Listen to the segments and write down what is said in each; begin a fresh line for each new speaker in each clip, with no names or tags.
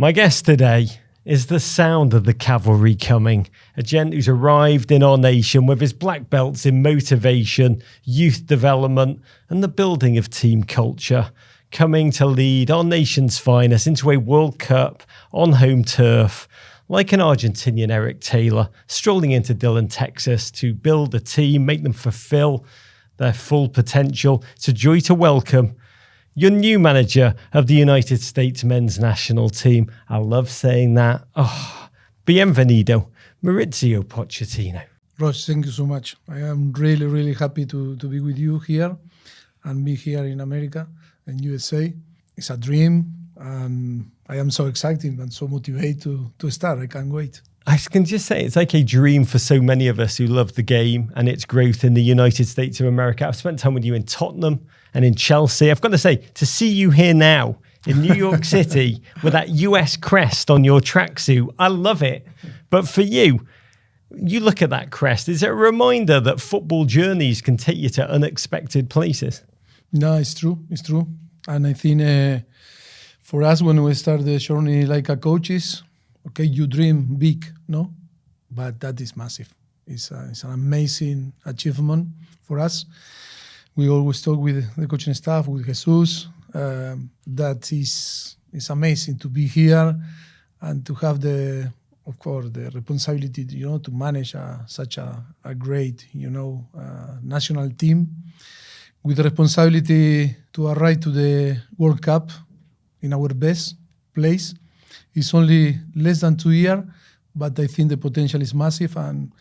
My guest today is the sound of the cavalry coming, a gent who's arrived in our nation with his black belts in motivation, youth development and the building of team culture, coming to lead our nation's finest into a World Cup on home turf, like an Argentinian Eric Taylor, strolling into Dillon, Texas to build a team, make them fulfill their full potential. It's a joy to welcome your new manager of the United States men's national team. I love saying that. Oh, bienvenido, Mauricio Pochettino.
Ross, thank you so much. I am really, really happy to be with you here and be here in America and USA. It's a dream, and I am so excited and so motivated to start. I can't wait.
I can just say it's like a dream for so many of us who love the game and its growth in the United States of America. I've spent time with you in Tottenham and in Chelsea. I've got to say, to see you here now in New York City with that US crest on your tracksuit, I love it. But for you, you look at that crest, is it a reminder that football journeys can take you to unexpected places?
No, it's true. It's true. And I think for us, when we start the journey like a coaches, okay, you dream big, no? But that is massive. It's an amazing achievement for us. We always talk with the coaching staff, with Jesus. That is amazing to be here and to have the responsibility, to manage such a great, national team, with the responsibility to arrive to the World Cup in our best place. It's only less than 2 years, but I think the potential is massive. And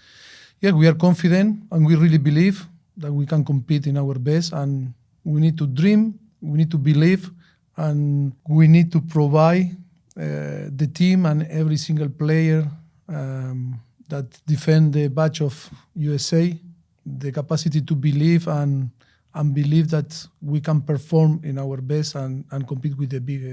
yeah, we are confident and we really believe that we can compete in our best. And we need to dream, we need to believe, and we need to provide the team and every single player that defend the badge of USA the capacity to believe and believe that we can perform in our best and compete with the big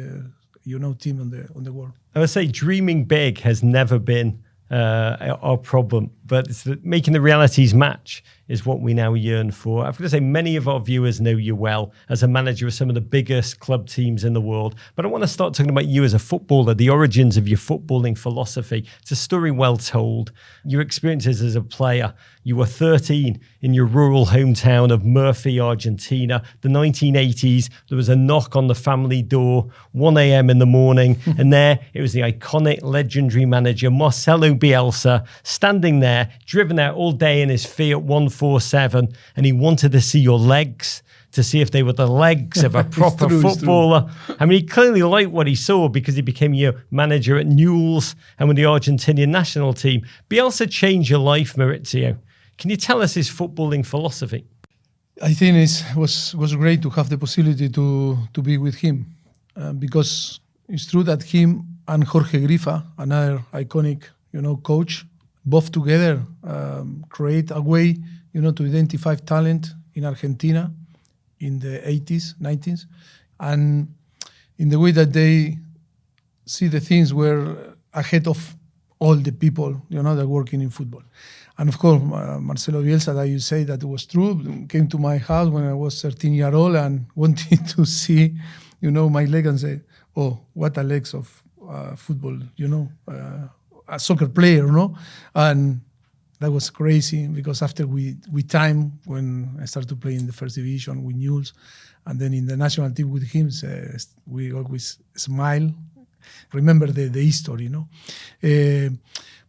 team on the world.
I would say dreaming big has never been our problem, but making the realities match is what we now yearn for. I've got to say, many of our viewers know you well as a manager of some of the biggest club teams in the world, but I want to start talking about you as a footballer, the origins of your footballing philosophy. It's a story well told. Your experiences as a player. You were 13 in your rural hometown of Murphy, Argentina. The 1980s, there was a knock on the family door, 1 a.m. in the morning, and there it was the iconic, legendary manager, Marcelo Bielsa, standing there, driven out all day in his Fiat 147, and he wanted to see your legs, to see if they were the legs of a proper footballer. I mean, he clearly liked what he saw because he became your manager at Newell's and with the Argentinian national team. Bielsa changed your life, Mauricio. Can you tell us his footballing philosophy?
I think it was great to have the possibility to be with him because it's true that him and Jorge Grifa, another iconic coach, both together create a way to identify talent in Argentina in the 80s, 90s, and in the way that they see the things were ahead of all the people that working in football. And of course, Marcelo Bielsa, that you say that it was true, came to my house when I was 13 years old and wanted to see, my leg and say, oh, what a legs of football, a soccer player, And that was crazy because after we time when I started to play in the first division with Newell's and then in the national team with him, we always smile, remember the history,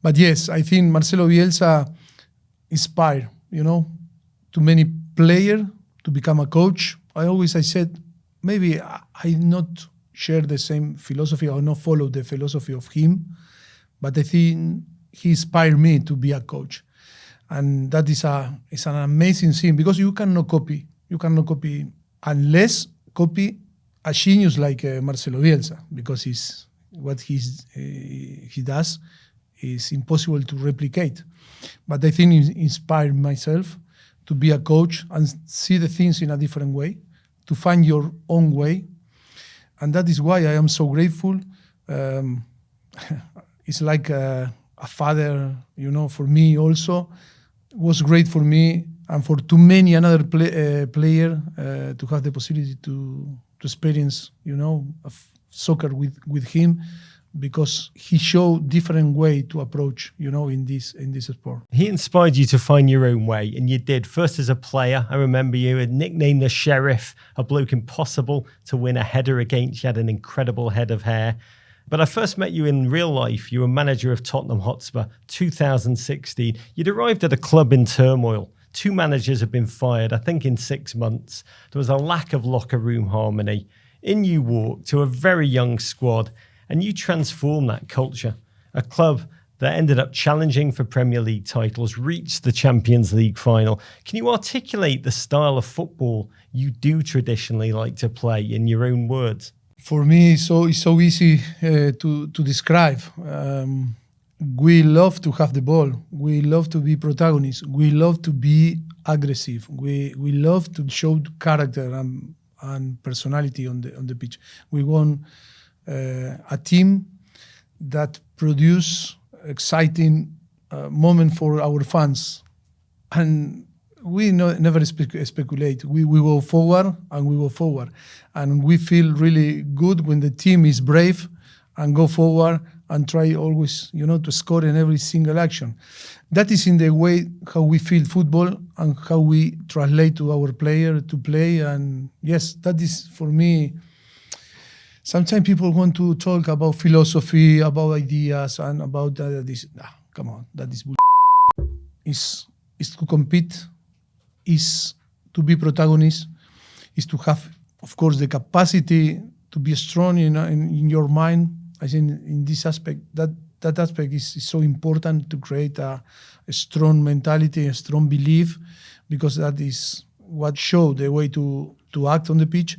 But yes, I think Marcelo Bielsa inspired, too many players to become a coach. I said, maybe I not share the same philosophy or not follow the philosophy of him, but I think he inspired me to be a coach. And that is an amazing thing because you cannot copy. You cannot copy unless copy a genius like Marcelo Bielsa because what he does is impossible to replicate. But I think it inspired myself to be a coach and see the things in a different way, to find your own way. And that is why I am so grateful. It's like a father, for me also. It was great for me and for too many another player to have the possibility to experience, soccer with him. because he showed different way to approach, in this sport.
He inspired you to find your own way, and you did. First as a player, I remember you had nicknamed the Sheriff, a bloke impossible to win a header against. You had an incredible head of hair. But I first met you in real life. You were manager of Tottenham Hotspur, 2016. You'd arrived at a club in turmoil. 2 managers had been fired, I think in 6 months. There was a lack of locker room harmony. In you walked to a very young squad, and you transformed that culture. A club that ended up challenging for Premier League titles, reached the Champions League final. Can you articulate the style of football you do traditionally like to play in your own words?
For me, it's so easy to describe. We love to have the ball. We love to be protagonists. We love to be aggressive. We love to show character and personality on the pitch. We want a team that produce exciting moment for our fans, and we never speculate. We go forward, and we feel really good when the team is brave and go forward and try always, to score in every single action. That is in the way how we feel football and how we translate to our player to play. And yes, that is for me. Sometimes people want to talk about philosophy, about ideas, and about this. Nah, come on, that is bull. Is to compete, is to be protagonist, is to have, of course, the capacity to be strong in your mind. I think in this aspect, that aspect is so important to create a strong mentality, a strong belief, because that is what show the way to act on the pitch.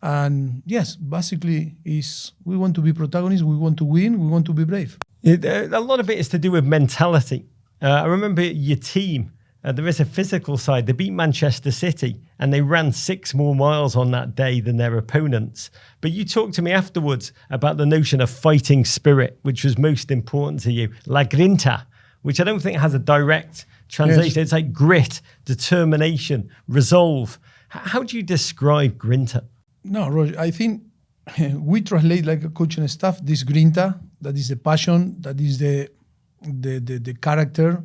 And yes, basically is we want to be protagonists, we want to win, we want to be brave.
A lot of it is to do with mentality. I remember your team, there is a physical side. They beat Manchester City and they ran 6 more miles on that day than their opponents. But you talked to me afterwards about the notion of fighting spirit, which was most important to you. La grinta, which I don't think has a direct translation. Yes. It's like grit, determination, resolve. How do you describe grinta?
No, Roger, I think we translate like a coaching staff, this grinta, that is the passion, that is the character,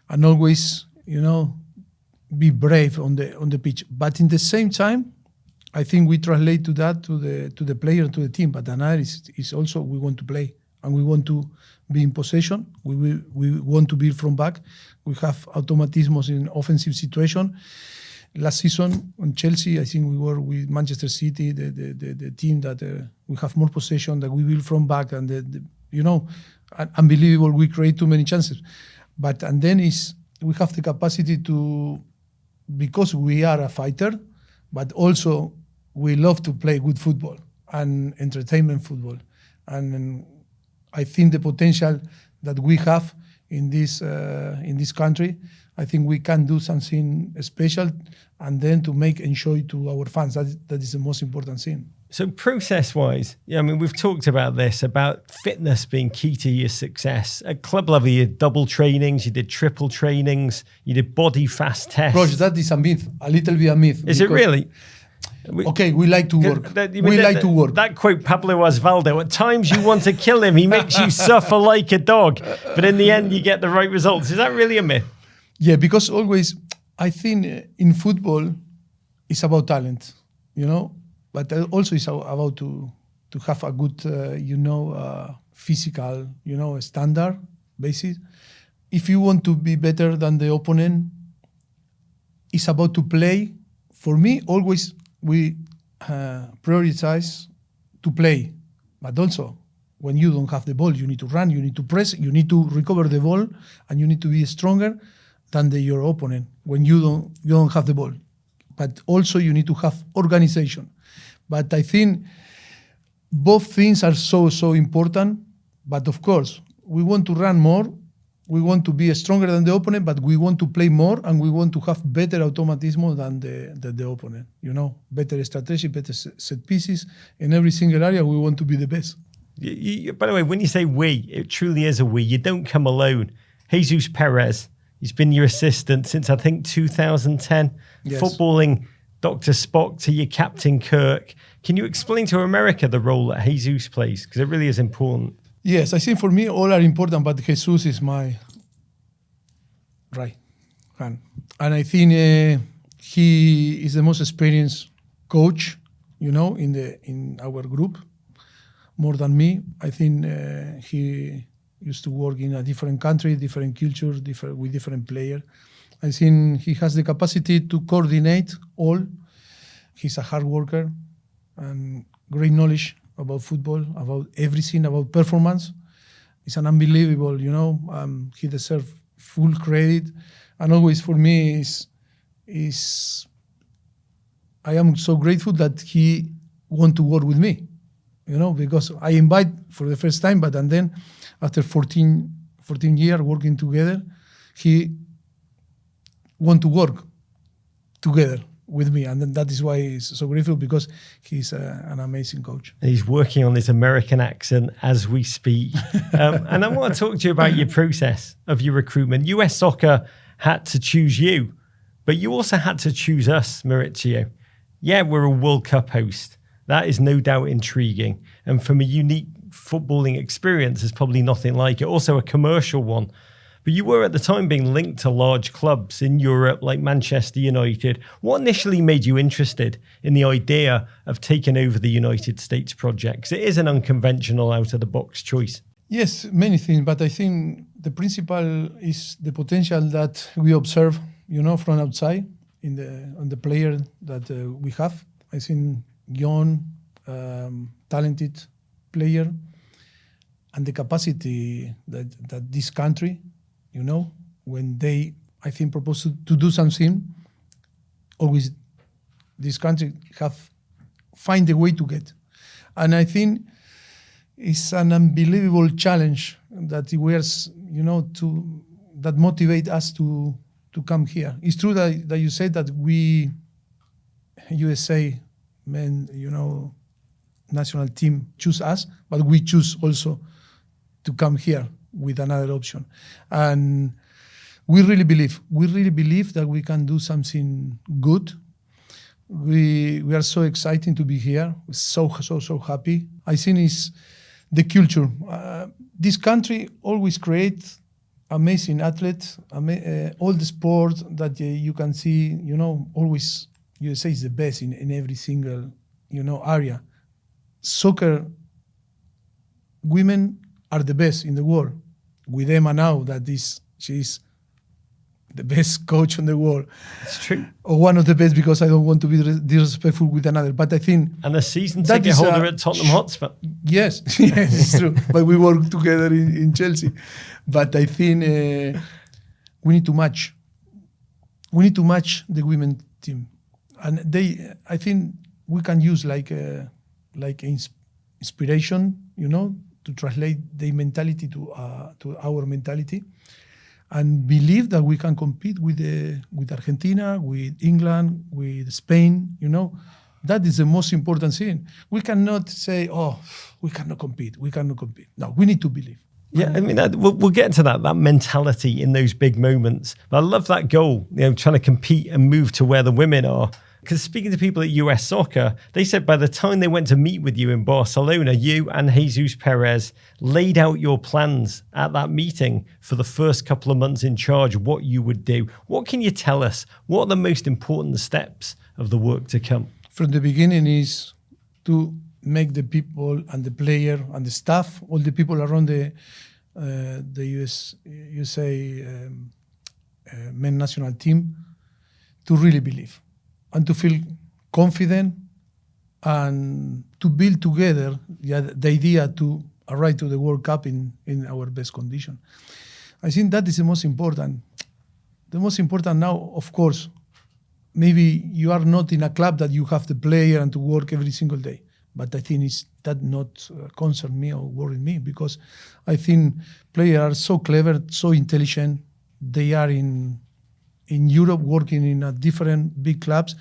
and always, be brave on the pitch. But in the same time, I think we translate to that to the player, to the team. But another is also we want to play and we want to be in possession. We want to be from back. We have automatisms in offensive situation. Last season on Chelsea, I think we were with Manchester City, the team that we have more possession, that we build from back, and unbelievable. We create too many chances, and then we have the capacity to, because we are a fighter, but also we love to play good football and entertainment football, and I think the potential that we have in this country, I think we can do something special, and then to make enjoy to our fans. That is the most important thing.
So process-wise, we've talked about this, about fitness being key to your success. At club level, you did double trainings, you did triple trainings, you did body fast tests.
Roger, that is a myth, a little bit a myth.
Is it really?
Okay, we like to work. To work.
That quote, Pablo Osvaldo, at times you want to kill him. He makes you suffer like a dog. But in the end, you get the right results. Is that really a myth?
Yeah, because always, I think in football, it's about talent, but also it's about to have a good, physical, standard basis. If you want to be better than the opponent, it's about to play. For me, always we prioritize to play, but also when you don't have the ball, you need to run, you need to press, you need to recover the ball, and you need to be stronger than your opponent when you don't have the ball. But also you need to have organization. But I think both things are so important. But of course, we want to run more, we want to be stronger than the opponent, but we want to play more, and we want to have better automatism than the opponent. Better strategy, better set pieces. In every single area, we want to be the best.
By the way, when you say we, it truly is a we. You don't come alone. Jesus Perez, he's been your assistant since, I think, 2010, yes. Footballing Dr. Spock to your Captain Kirk. Can you explain to America the role that Jesus plays? Because it really is important.
Yes, I think for me all are important, but Jesus is my right hand. And I think he is the most experienced coach, in our group, more than me. I think he used to work in a different country, different culture, with different players. I think he has the capacity to coordinate all. He's a hard worker and great knowledge about football, about everything, about performance. It's an unbelievable, he deserves full credit. And always for me I am so grateful that he want to work with me, because I invite for the first time, and then after 14 years working together, he want to work together with me, and then that is why he's so grateful, because he's an amazing coach.
He's working on his American accent as we speak. And I want to talk to you about your process of your recruitment. US Soccer had to choose you, but you also had to choose us, Mauricio. Yeah, we're a World Cup host. That is no doubt intriguing. And from a unique footballing experience, there's probably nothing like it. Also a commercial one. But you were at the time being linked to large clubs in Europe like Manchester United. What initially made you interested in the idea of taking over the United States project? Because it is an unconventional out-of-the-box choice.
Yes, many things, but I think the principal is the potential that we observe, from outside on the player that we have. I think young, talented player, and the capacity that this country, when they, I think, propose to do something, always this country find a way to get. And I think it's an unbelievable challenge that we are, that motivate us to come here. It's true that you said that we, USA men, national team choose us, but we choose also to come here with another option. And we really believe that we can do something good. We are so excited to be here. We're so happy. I think it's the culture. This country always creates amazing athletes, all the sport that you can see, always USA is the best in every single, area. Soccer, women are the best in the world. With Emma now, she's the best coach in the world.
It's true.
Or one of the best, because I don't want to be disrespectful with another. But I think...
And a season ticket holder at Tottenham Hotspur.
Yes, it's true. But we work together in Chelsea. But I think we need to match. We need to match the women team. And I think we can use like inspiration, to translate their mentality to our mentality, and believe that we can compete with Argentina, with England, with Spain. That is the most important thing. We cannot say, we cannot compete. No, we need to believe.
Yeah, I mean, we'll get into that mentality in those big moments. But I love that goal, trying to compete and move to where the women are. Because speaking to people at US Soccer, they said by the time they went to meet with you in Barcelona, you and Jesus Perez laid out your plans at that meeting for the first couple of months in charge, what you would do. What can you tell us? What are the most important steps of the work to come?
From the beginning is to make the people and the player and the staff, all the people around the USA men national team, to really believe and to feel confident and to build together the idea to arrive to the World Cup in our best condition. I think that is the most important. The most important now, of course, maybe you are not in a club that you have the player and to work every single day. But I think that not concern me or worry me, because I think players are so clever, so intelligent. They are in Europe working in a different big clubs.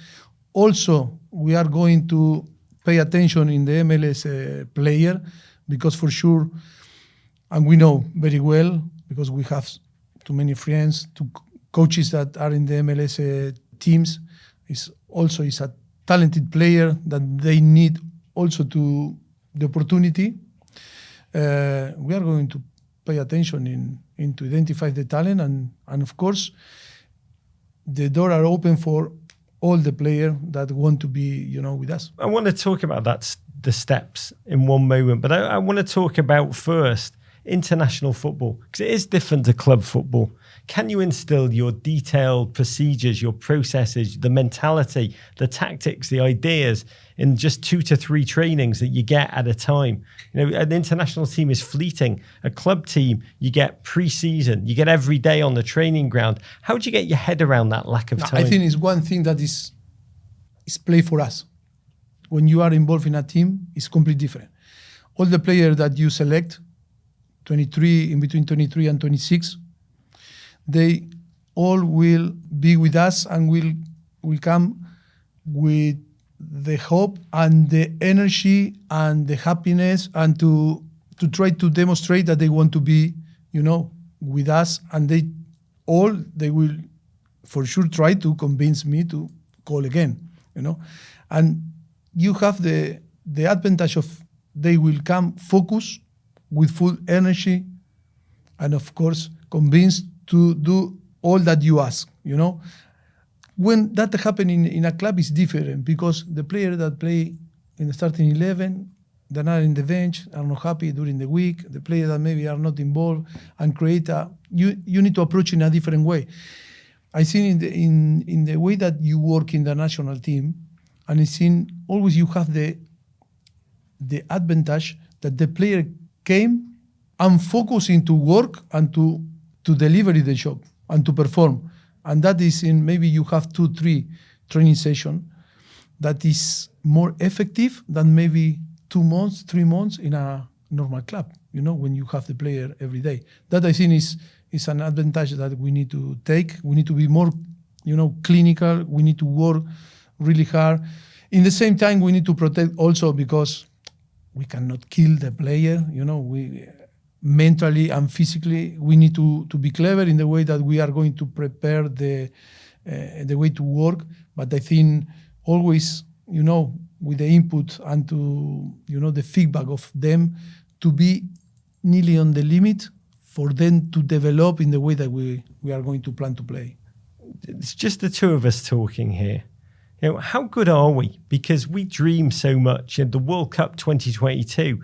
Also, we are going to pay attention in the MLS player, because for sure, and we know very well, because we have too many friends, coaches that are in the MLS teams, is also is a talented player that they need also to the opportunity. We are going to pay attention in to identify the talent, and of course, the door are open for all the players that want to be, with us.
I want to talk about that, the steps in one moment, but I want to talk about first international football, because it is different to club football. Can you instill your detailed procedures, your processes, the mentality, the tactics, the ideas in just 2 to 3 trainings that you get at a time? An international team is fleeting. A club team, you get pre-season, you get every day on the training ground. How do you get your head around that lack of time?
I think it's one thing that is play for us. When you are involved in a team, it's completely different. All the players that you select, 23, in between 23 and 26, they all will be with us and will come with the hope and the energy and the happiness, and to try to demonstrate that they want to be, with us, and they will for sure try to convince me to call again, and you have the advantage of they will come focused with full energy, and of course convinced to do all that you ask, When that happens in a club is different, because the players that play in the starting 11, they're not in the bench, are not happy during the week. The players that maybe are not involved and you need to approach in a different way. I think in the way that you work in the national team, and I think always you have the advantage that the player came and focused into work and to deliver the job and to perform. And that is maybe you have 2-3 training sessions that is more effective than maybe 2 months, 3 months in a normal club, when you have the player every day. That I think is an advantage that we need to take. We need to be more, clinical. We need to work really hard. In the same time, we need to protect also, because we cannot kill the player, we mentally and physically, we need to be clever in the way that we are going to prepare the way to work. But I think always, with the input and to, the feedback of them, to be nearly on the limit for them to develop in the way that we are going to plan to play.
It's just the two of us talking here. How good are we? Because we dream so much. The World Cup 2022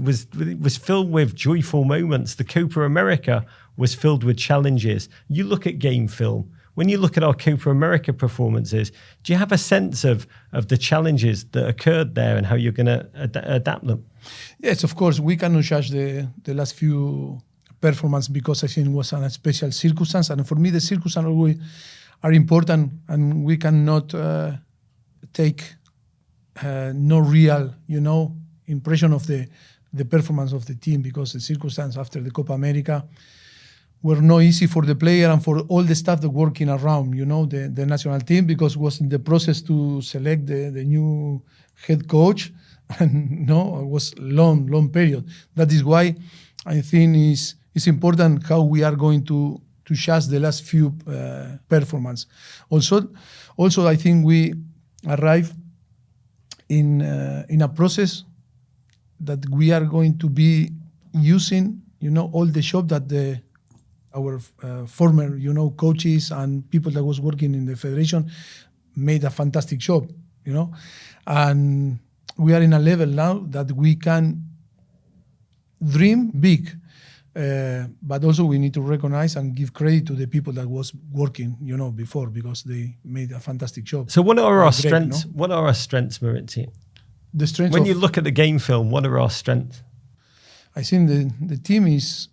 was filled with joyful moments. The Copa America was filled with challenges. You look at game film. When you look at our Copa America performances, do you have a sense of the challenges that occurred there and how you're going to adapt them?
Yes, of course. We cannot judge the last few performance, because I think it was a special circumstance. And for me, the circumstances always are important, and we cannot take no real, impression of the performance of the team, because the circumstances after the Copa America were not easy for the player and for all the staff that working around, the national team, because it was in the process to select the new head coach, and it was long period. That is why I think it's important how we are going to judge the last few performance. Also, I think we arrive in a process that we are going to be using, all the job that our former, coaches and people that was working in the federation made a fantastic job, and we are in a level now that we can dream big. But also we need to recognize and give credit to the people that was working, before, because they made a fantastic job.
So what are our strengths? What are our strengths, Mauricio?
The strengths.
When you look at the game film, what are our strengths?
I think the team is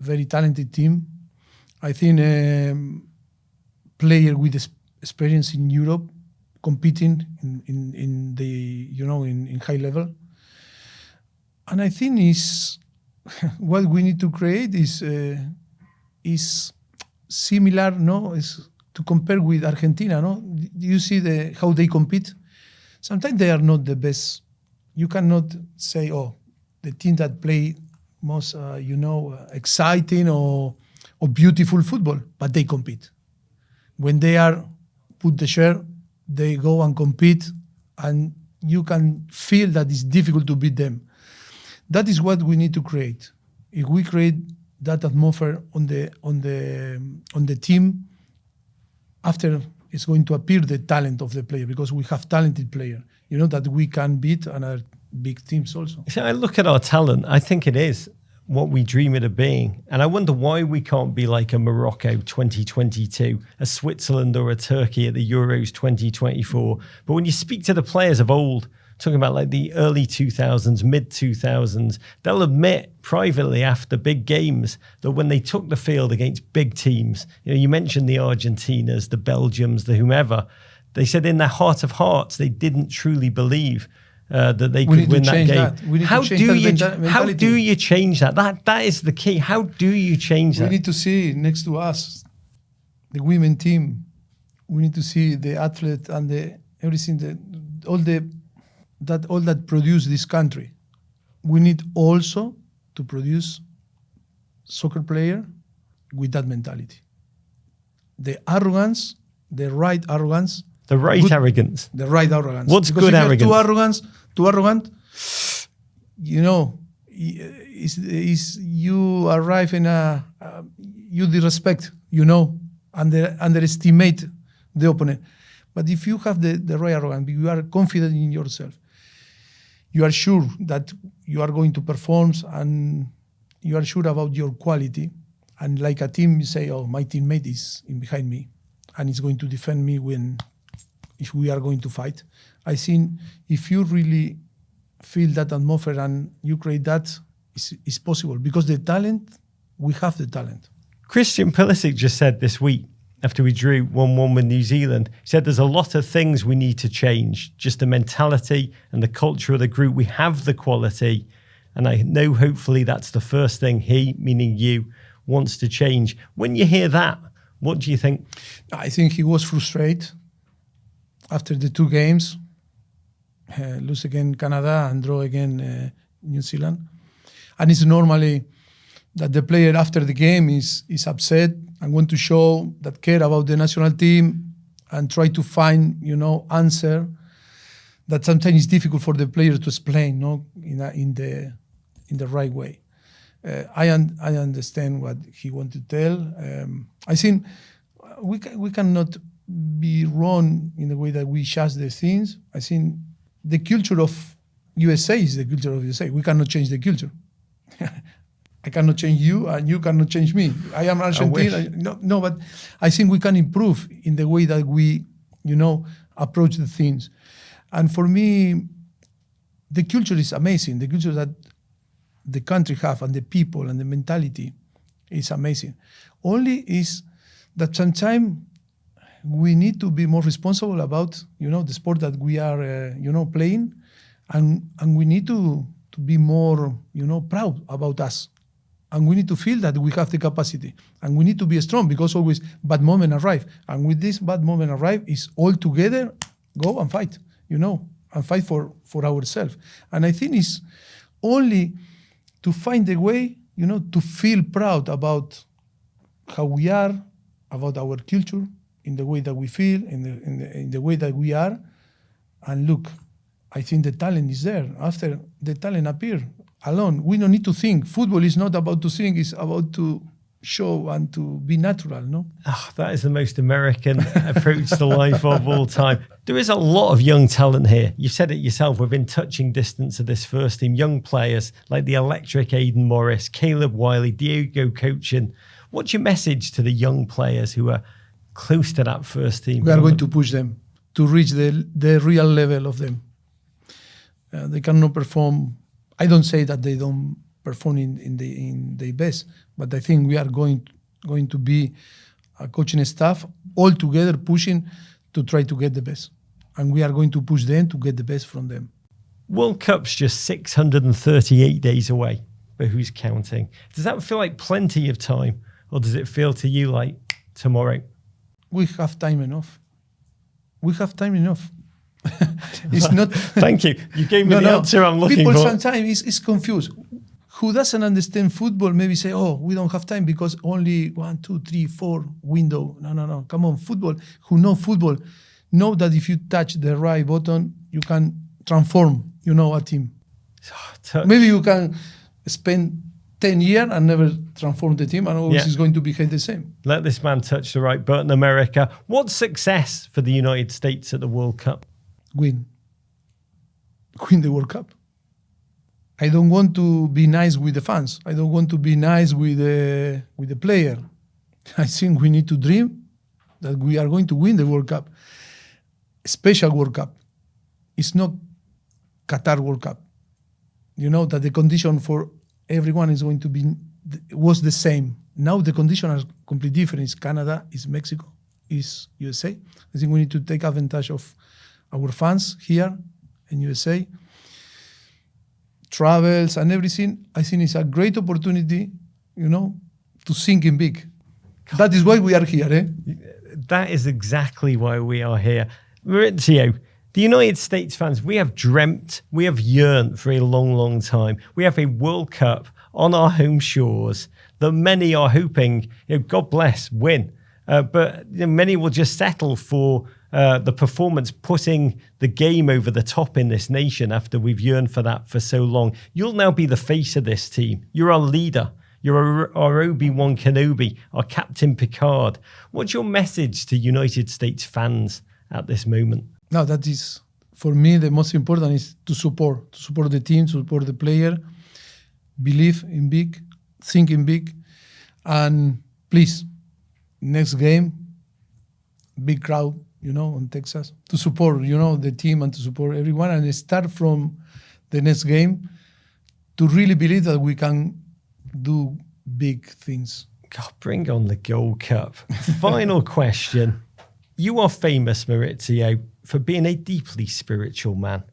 very talented team. I think player with experience in Europe, competing in the in high level, and I think what we need to create is similar, is to compare with Argentina, You see how they compete. Sometimes they are not the best. You cannot say, the team that play most, exciting or beautiful football, but they compete. When they are put the share, they go and compete, and you can feel that it's difficult to beat them. That is what we need to create. If we create that atmosphere on the team, after it's going to appear the talent of the player, because we have talented players, that we can beat other big teams also.
So I look at our talent, I think it is what we dream it of being. And I wonder why we can't be like a Morocco 2022, a Switzerland or a Turkey at the Euros 2024. But when you speak to the players of old, talking about like the early 2000s, mid 2000s, they'll admit privately after big games that when they took the field against big teams, you mentioned the Argentinas, the Belgiums, the whomever, they said in their heart of hearts, they didn't truly believe that they could win that game. How do you change that? That is the key. How do you change that?
We need to see next to us the women team. We need to see the athlete and the everything, all that produce this country. We need also to produce soccer player with that mentality. The arrogance, the right arrogance.
The right arrogance.
The right arrogance.
What's
because
good
if
arrogance?
Too arrogant, is you arrive in you disrespect, underestimate the opponent. But if you have the right arrogance, you are confident in yourself, you are sure that you are going to perform, and you are sure about your quality. And like a team, you say, oh, my teammate is behind me and is going to defend me if we are going to fight. I think if you really feel that atmosphere and you create that, it's possible, because the talent, we have the talent.
Christian Pulisic just said this week, after we drew 1-1 with New Zealand, he said there's a lot of things we need to change, just the mentality and the culture of the group. We have the quality, and I know hopefully that's the first thing he, meaning you, wants to change. When you hear that, what do you think?
I think he was frustrated after the two games, lose again Canada and draw again New Zealand. And it's normally that the player after the game is upset and want to show that care about the national team and try to find, answer that sometimes it's difficult for the player to explain, in the right way. I understand what he want to tell. I think we cannot be wrong in the way that we judge the things. I think the culture of USA is the culture of USA. We cannot change the culture. I cannot change you, and you cannot change me. I am Argentina. No, but I think we can improve in the way that we, approach the things. And for me, the culture is amazing. The culture that the country have and the people and the mentality is amazing. Only is that sometimes we need to be more responsible about, the sport that we are, playing, and we need to be more, proud about us. And we need to feel that we have the capacity, and we need to be strong, because always bad moment arrive. And with this bad moment arrive, is all together go and fight, and fight for ourselves. And I think it's only to find a way, to feel proud about how we are, about our culture, in the way that we feel, in the way that we are. And look, I think the talent is there. After the talent appear alone, we don't need to think. Football is not about to think, it's about to show and to be natural, no?
Oh, that is the most American approach to life of all time. There is a lot of young talent here. You said it yourself, within touching distance of this first team, young players like the electric Aidan Morris, Caleb Wiley, Diego Cochin. What's your message to the young players who are close to that first team?
We are going to push them to reach the real level of them. They cannot perform. I don't say that they don't perform in the best, but I think we are going to be a coaching staff all together pushing to try to get the best. And we are going to push them to get the best from them.
World Cup's just 638 days away, but who's counting? Does that feel like plenty of time, or does it feel to you like tomorrow?
We have time enough. We have time enough. It's not.
Thank you. You gave me the answer I'm looking
People
for.
sometimes is confused. Who doesn't understand football maybe say, oh, we don't have time because only 1, 2, 3, 4 window. No. Come on, football. Who know football know that if you touch the right button, you can transform, a team. Maybe you can spend 10 years and never transform the team, and always is going to behave the same.
Let this man touch the right button, America. What's success for the United States at the World Cup?
Win the World Cup. I don't want to be nice with the fans. I don't want to be nice with the player. I think we need to dream that we are going to win the World Cup. A special World Cup. It's not Qatar World Cup. That the condition for everyone was the same. Now the conditions are completely different. It's Canada, it's Mexico, it's USA. I think we need to take advantage of our fans here in USA. Travels and everything. I think it's a great opportunity, to think in big. That is why we are here.
That is exactly why we are here. Mauricio, the United States fans, we have dreamt, we have yearned for a long, long time. We have a World Cup on our home shores that many are hoping, God bless, win. But many will just settle for the performance, putting the game over the top in this nation after we've yearned for that for so long. You'll now be the face of this team. You're our leader. You're our Obi-Wan Kenobi, our Captain Picard. What's your message to United States fans at this moment?
No, that is, for me, the most important is to support the team, support the player, believe in big, think in big, and please, next game, big crowd, in Texas, to support, the team and to support everyone, and start from the next game to really believe that we can do big things.
God, bring on the Gold Cup. Final question. You are famous, Mauricio, for being a deeply spiritual man.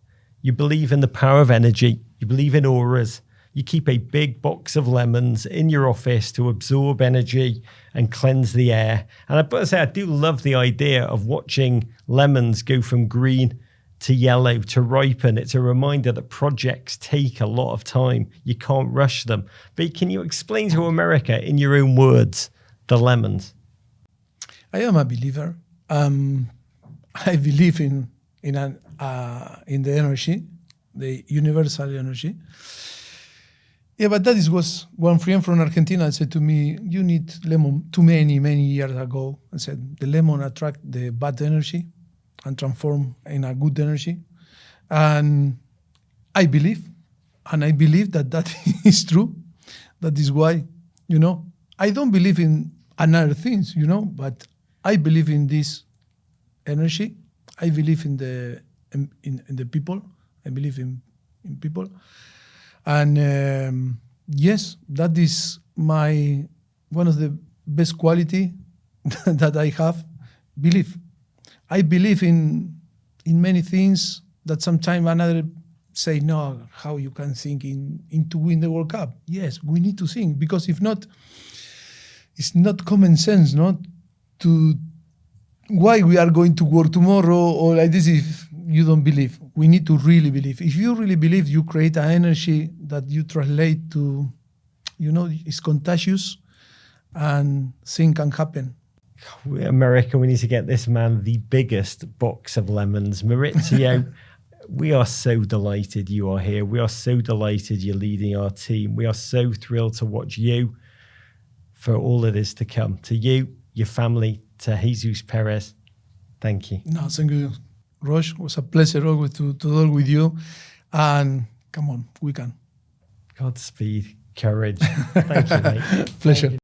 You believe in the power of energy. You believe in auras. You keep a big box of lemons in your office to absorb energy and cleanse the air. And I've got to say, I do love the idea of watching lemons go from green to yellow to ripen. It's a reminder that projects take a lot of time. You can't rush them. But can you explain to America, in your own words, the lemons?
I am a believer. I believe in the energy, the universal energy. Yeah, but that was one friend from Argentina said to me, you need lemon too many years ago. I said, the lemon attract the bad energy and transform in a good energy. And I believe that is true. That is why, I don't believe in another things, but I believe in this energy. I believe in the people. I believe in people. And yes, that is one of the best quality that I have. Believe. I believe in many things that sometimes another say, no, how you can think in to win the World Cup. Yes, we need to think, because if not, it's not common sense, not to why we are going to work tomorrow or like this if you don't believe. We need to really believe. If you really believe, you create an energy that you translate to, it's contagious and things can happen.
America, we need to get this man the biggest box of lemons. Mauricio, we are so delighted you are here. We are so delighted you're leading our team. We are so thrilled to watch you for all that is to come. To you, your family, to Jesus Perez, thank you.
No, thank you, Roche. It was a pleasure always to talk with you. And come on, we can.
Godspeed, courage. Thank you, mate.
Pleasure.